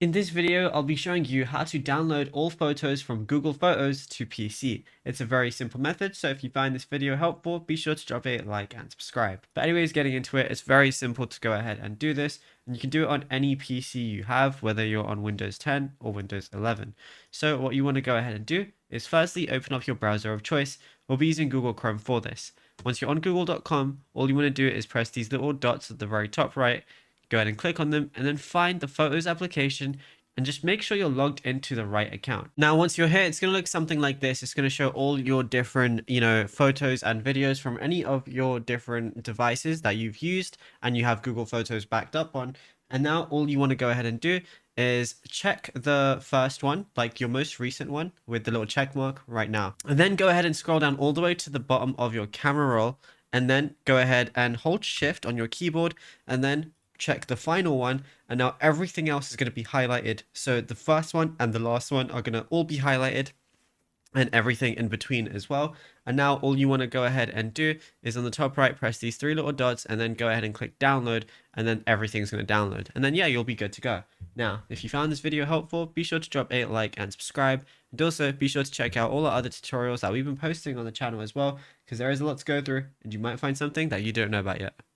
In this video, I'll be showing you how to download all photos from Google Photos to PC. It's a very simple method, so if you find this video helpful, be sure to drop a like and subscribe. But anyways, getting into it, it's very simple to go ahead and do this, and you can do it on any PC you have, whether you're on Windows 10 or Windows 11. So what you want to go ahead and do is firstly open up your browser of choice. We'll be using Google Chrome for this. Once you're on google.com, all you want to do is press these little dots at the very top right. Go ahead and click on them and then find the Photos application and just make sure you're logged into the right account. Now, once you're here, it's going to look something like this. It's going to show all your different, photos and videos from any of your different devices that you've used and you have Google Photos backed up on. And now all you want to go ahead and do is check the first one, like your most recent one with the little check mark right now. And then go ahead and scroll down all the way to the bottom of your camera roll and then go ahead and hold shift on your keyboard and then check the final one, and now everything else is going to be highlighted. So the first one and the last one are going to all be highlighted and everything in between as well. And now all you want to go ahead and do is on the top right, press these three little dots and then go ahead and click download, and then everything's going to download. And then yeah, you'll be good to go. Now, if you found this video helpful, be sure to drop a like and subscribe. And also be sure to check out all our other tutorials that we've been posting on the channel as well, because there is a lot to go through and you might find something that you don't know about yet.